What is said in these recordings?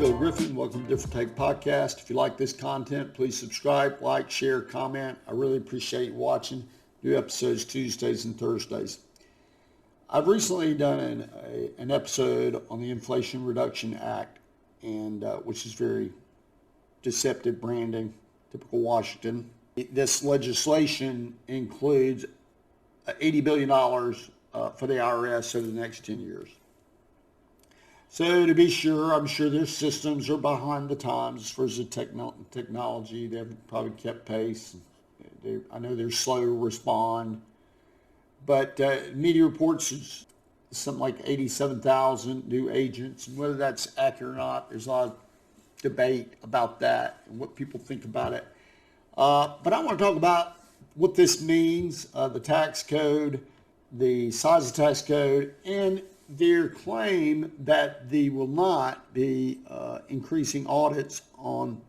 Bill Griffin. Welcome to Different Take Podcast. If you like this content, please subscribe, like, share, comment. I really appreciate you watching. New episodes Tuesdays and Thursdays. I've recently done an episode on the Inflation Reduction Act, and which is very deceptive branding, typical Washington. This legislation includes $80 billion for the IRS over the next 10 years. So to be sure, I'm sure their systems are behind the times as far as the technology. They've probably kept pace. I know they're slow to respond. But media reports is something like 87,000 new agents. And whether that's accurate or not, there's a lot of debate about that and what people think about it. But I want to talk about what this means, the tax code, the size of the tax code, and their claim that they will not be increasing audits on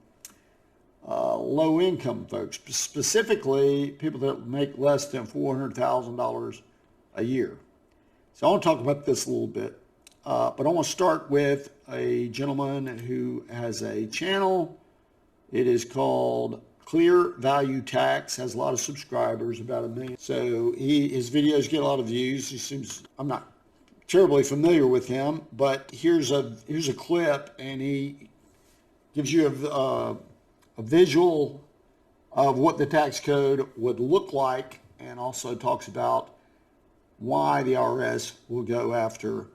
low-income folks, specifically people that make less than $400,000 a year. So I want to talk about this a little bit, but I want to start with a gentleman who has a channel. It is called Clear Value Tax, has a lot of subscribers, about 1 million. So his videos get a lot of views. He seems, I'm not terribly familiar with him, but here's a clip, and he gives you a visual of what the tax code would look like, and also talks about why the IRS will go after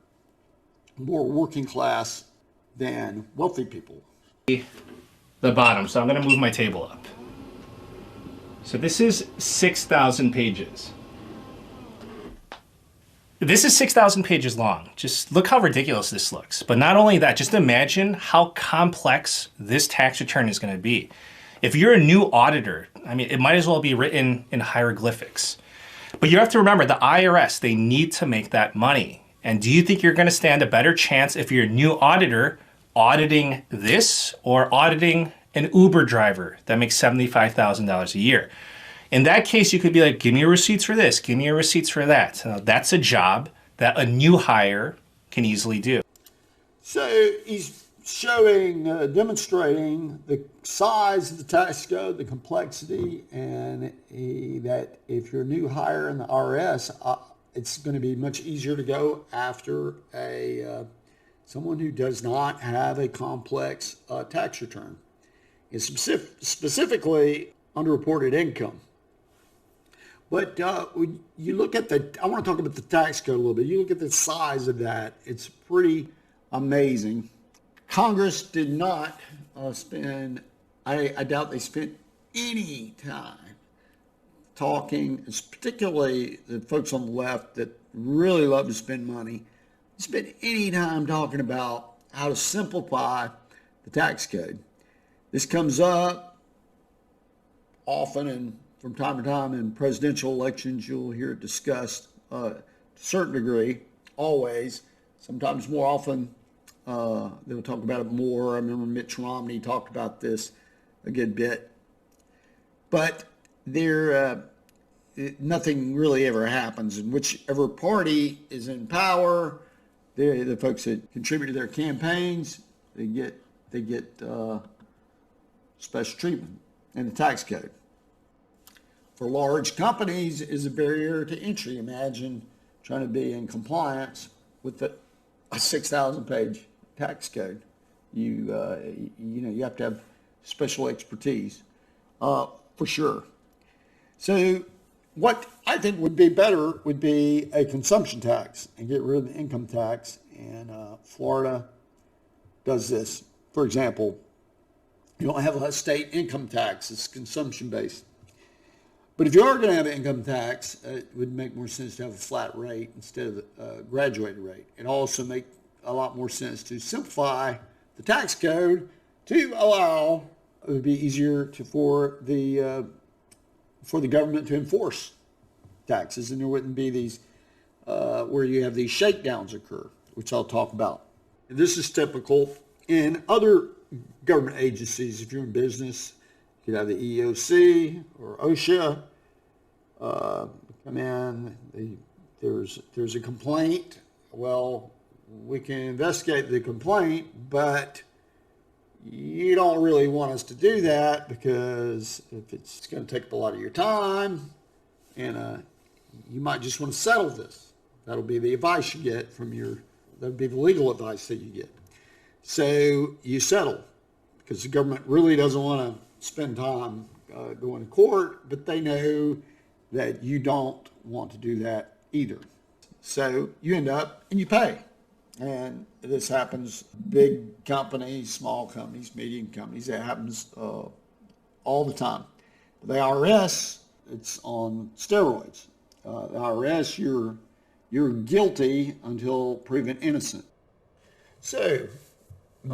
more working class than wealthy people. The bottom, so I'm going to move my table up. So this is 6,000 pages. This is 6,000 pages long. Just look how ridiculous this looks. But not only that, just imagine how complex this tax return is going to be. If you're a new auditor, I mean, it might as well be written in hieroglyphics. But you have to remember, the IRS, they need to make that money. And do you think you're going to stand a better chance if you're a new auditor auditing this or auditing an Uber driver that makes $75,000 a year? In that case, you could be like, give me your receipts for this, give me your receipts for that. Now, that's a job that a new hire can easily do. So he's showing, demonstrating the size of the tax code, the complexity, and that if you're a new hire in the IRS, it's going to be much easier to go after someone who does not have a complex tax return. It's specifically underreported income. But when you look at I want to talk about the tax code a little bit. You look at the size of that, it's pretty amazing. Congress did not spend, I doubt they spent any time talking, particularly the folks on the left that really love to spend money, spend any time talking about how to simplify the tax code. This comes up often, and from time to time in presidential elections, you'll hear it discussed to a certain degree, always. Sometimes more often, they'll talk about it more. I remember Mitch Romney talked about this a good bit. But nothing really ever happens. And whichever party is in power, the folks that contribute to their campaigns, they get special treatment in the tax code. For large companies is a barrier to entry. Imagine trying to be in compliance with a 6,000-page tax code. You have to have special expertise for sure. So what I think would be better would be a consumption tax and get rid of the income tax. And Florida does this. For example, you don't have a state income tax. It's consumption-based. But if you are going to have an income tax, it would make more sense to have a flat rate instead of a graduated rate. It also makes a lot more sense to simplify the tax code to allow, it would be easier for the government to enforce taxes, and there wouldn't be these where you have these shakedowns occur, which I'll talk about. This is typical in other government agencies. If you're in business, you could have the EEOC or OSHA come in. There's a complaint. Well, we can investigate the complaint, but you don't really want us to do that because if it's going to take up a lot of your time, and you might just want to settle this. That'll be the advice you get that'll be the legal advice that you get. So you settle because the government really doesn't want to spend time going to court, but they know that you don't want to do that either. So you end up and you pay. And this happens big companies, small companies, medium companies. It happens all the time. The IRS, it's on steroids. The IRS, you're guilty until proven innocent. So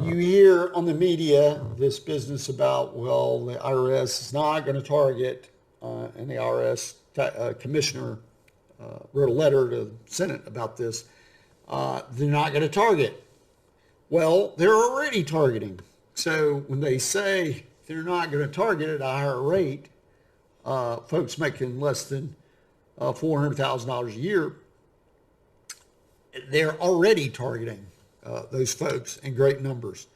you hear on the media this business about, well, the IRS is not going to target, and the IRS commissioner wrote a letter to the Senate about this. They're not going to target. Well, they're already targeting. So when they say they're not going to target at a higher rate, folks making less than $400,000 a year, they're already targeting those folks in great numbers.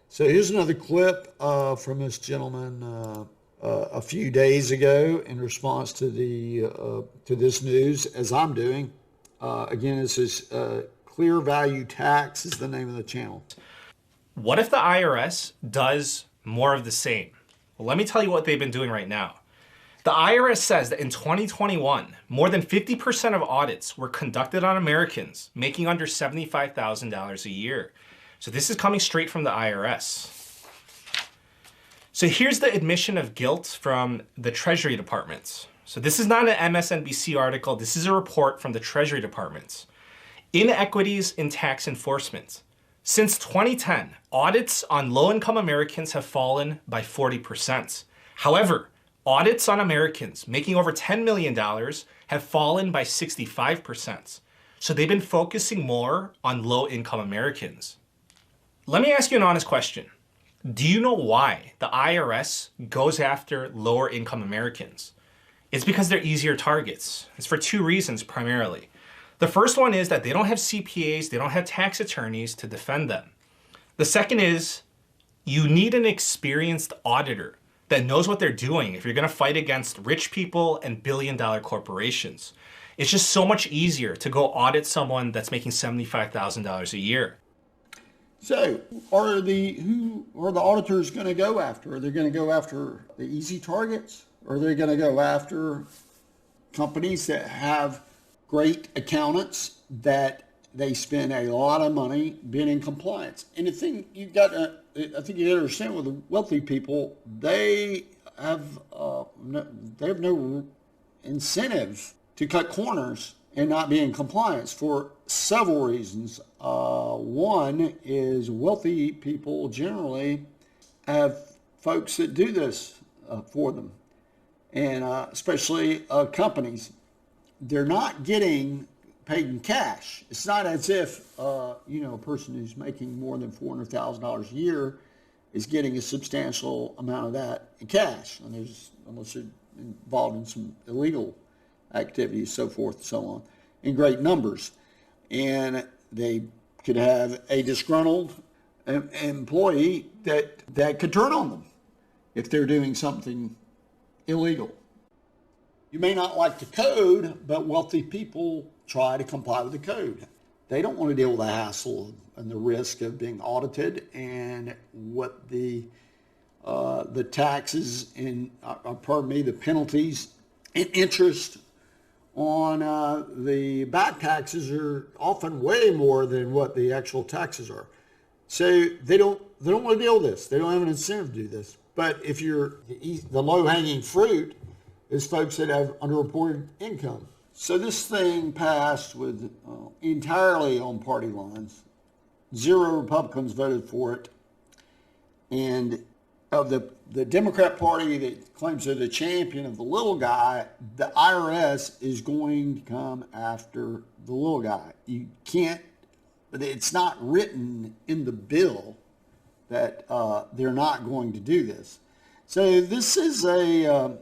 So here's another clip from this gentleman a few days ago in response to this news, as I'm doing. Again, this is Clear Value Tax is the name of the channel. What if the IRS does more of the same? Well, let me tell you what they've been doing right now. The IRS says that in 2021, more than 50% of audits were conducted on Americans making under $75,000 a year. So this is coming straight from the IRS. So here's the admission of guilt from the Treasury Department. So this is not an MSNBC article. This is a report from the Treasury Department. Inequities in tax enforcement. Since 2010, audits on low-income Americans have fallen by 40%. However, audits on Americans making over $10 million have fallen by 65%. So they've been focusing more on low-income Americans. Let me ask you an honest question. Do you know why the IRS goes after lower-income Americans? It's because they're easier targets. It's for two reasons primarily. The first one is that they don't have CPAs, they don't have tax attorneys to defend them. The second is you need an experienced auditor that knows what they're doing if you're going to fight against rich people and billion-dollar corporations. It's just so much easier to go audit someone that's making $75,000 a year. So who are the auditors going to go after? Are they going to go after the easy targets? Or are they going to go after companies that have great accountants that they spend a lot of money being in compliance? And the thing I think you understand with the wealthy people, they have no incentive to cut corners and not be in compliance for several reasons. One is wealthy people generally have folks that do this for them, and especially companies. They're not getting paid in cash. It's not as if a person who's making more than $400,000 a year is getting a substantial amount of that in cash, unless they're involved in some illegal activities, so forth and so on, in great numbers. And they could have a disgruntled employee that could turn on them if they're doing something illegal. You may not like the code, but wealthy people try to comply with the code. They don't want to deal with the hassle and the risk of being audited and what the taxes and, the penalties and interest on the back taxes are often way more than what the actual taxes are. So they don't want to deal with this. They don't have an incentive to do this. But if you're the low-hanging fruit is folks that have underreported income. So this thing passed with entirely on party lines. 0 Republicans voted for it. And of the Democrat Party that claims they're the champion of the little guy, the IRS is going to come after the little guy. You can't, it's not written in the bill that they're not going to do this. So this is a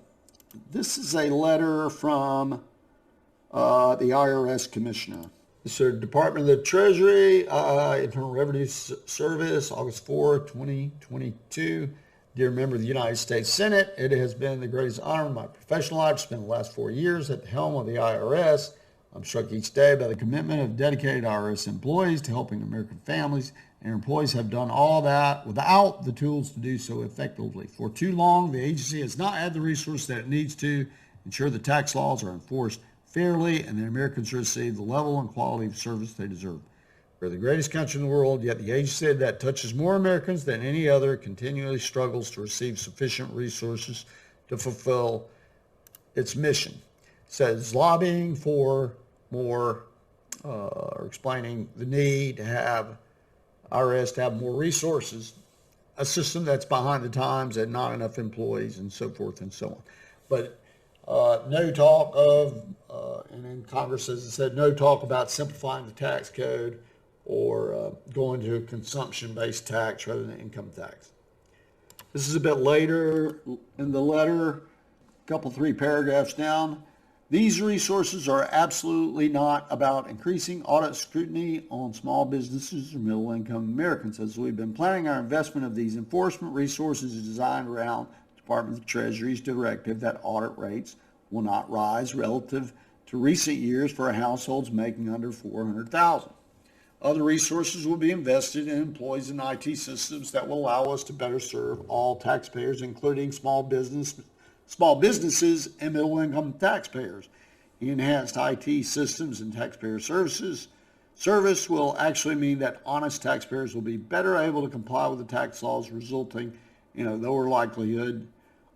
letter from the IRS commissioner. So Department of the Treasury, Internal Revenue Service, August 4, 2022. Dear member of the United States Senate, it has been the greatest honor of my professional life to spend the last 4 years at the helm of the IRS. I'm struck each day by the commitment of dedicated IRS employees to helping American families, and our employees have done all that without the tools to do so effectively. For too long, the agency has not had the resources that it needs to ensure the tax laws are enforced fairly and that Americans receive the level and quality of service they deserve. We're the greatest country in the world, yet the agency that touches more Americans than any other continually struggles to receive sufficient resources to fulfill its mission. It says lobbying for more, or explaining the need to have IRS to have more resources, a system that's behind the times and not enough employees and so forth and so on. But no talk of, and in Congress, as I said, no talk about simplifying the tax code or going to a consumption-based tax rather than income tax. This is a bit later in the letter, a couple, 3 paragraphs down. These resources are absolutely not about increasing audit scrutiny on small businesses or middle-income Americans, as we've been planning our investment of these enforcement resources is designed around Department of the Treasury's directive that audit rates will not rise relative to recent years for households making under $400,000. Other resources will be invested in employees and IT systems that will allow us to better serve all taxpayers, including small businesses and middle-income taxpayers. Enhanced IT systems and taxpayer service will actually mean that honest taxpayers will be better able to comply with the tax laws, resulting in a lower likelihood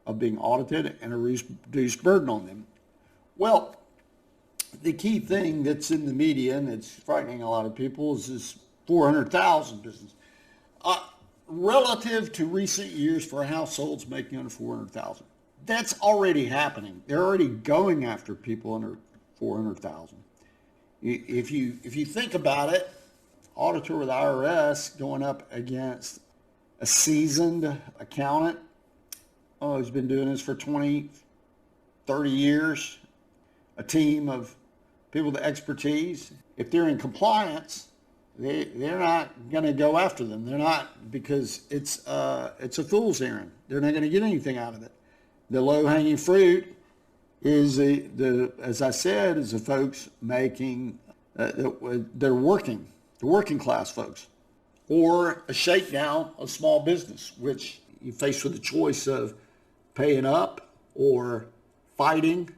of being audited and a reduced burden on them. Well, the key thing that's in the media and it's frightening a lot of people is this 400,000 business. Relative to recent years for households making under 400,000. That's already happening. They're already going after people under 400,000. If you think about it, auditor with IRS going up against a seasoned accountant, who's been doing this for 20, 30 years, a team of people with expertise. If they're in compliance, they're not going to go after them. They're not, because it's a fool's errand. They're not going to get anything out of it. The low-hanging fruit is as I said, is the folks making, they're working, the working class folks, or a shakedown of small business, which you're faced with the choice of paying up or fighting.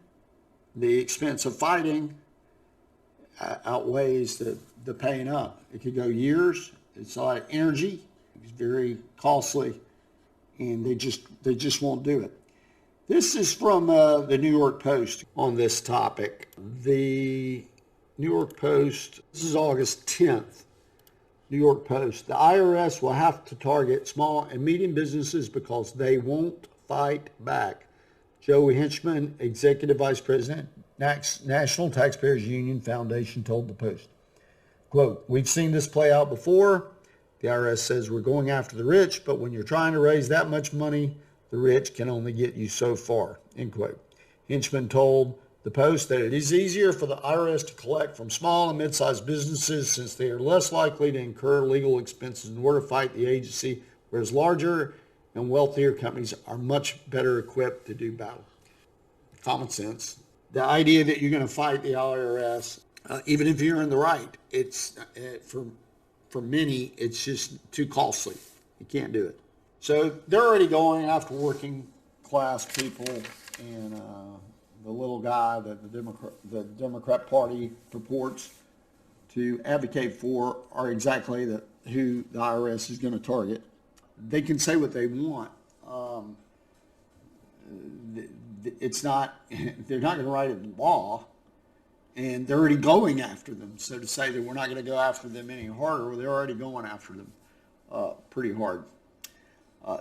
The expense of fighting outweighs the paying up. It could go years. It's a lot of energy. It's very costly, and they just won't do it. This is from the New York Post on this topic. The New York Post, this is August 10th. New York Post, the IRS will have to target small and medium businesses because they won't fight back. Joe Henchman, Executive Vice President, National Taxpayers Union Foundation, told the Post. Quote, we've seen this play out before. The IRS says we're going after the rich, but when you're trying to raise that much money, the rich can only get you so far, end quote. Henchman told the Post that it is easier for the IRS to collect from small and mid-sized businesses since they are less likely to incur legal expenses in order to fight the agency, whereas larger and wealthier companies are much better equipped to do battle. Common sense. The idea that you're going to fight the IRS, even if you're in the right, it's for many, it's just too costly. You can't do it. So they're already going after working class people, and the little guy that the Democrat Party purports to advocate for are exactly who the IRS is going to target. They can say what they want. It's not, they're not going to write it in law, and they're already going after them. So to say that we're not going to go after them any harder, they're already going after them pretty hard.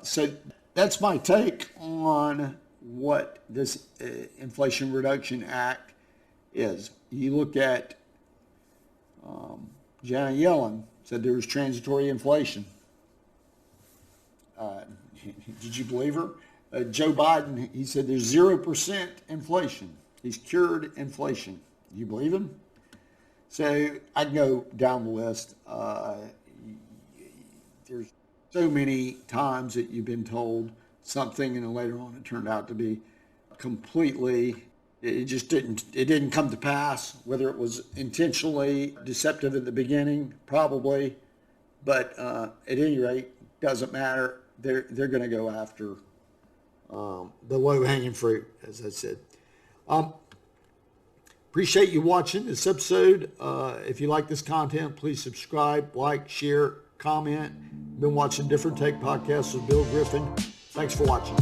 So that's my take on what this Inflation Reduction Act is. You look at Janet Yellen said there was transitory inflation. Did you believe her? Joe Biden, he said there's 0% inflation. He's cured inflation. Do you believe him? So I can go down the list. There's so many times that you've been told something and then later on it turned out to be completely, it didn't come to pass, whether it was intentionally deceptive at the beginning, probably, but at any rate, doesn't matter. They're going to go after the low-hanging fruit, as I said. Appreciate you watching this episode. If you like this content, please subscribe, like, share, comment. Been watching Different Take podcasts with Bill Griffin. Thanks for watching.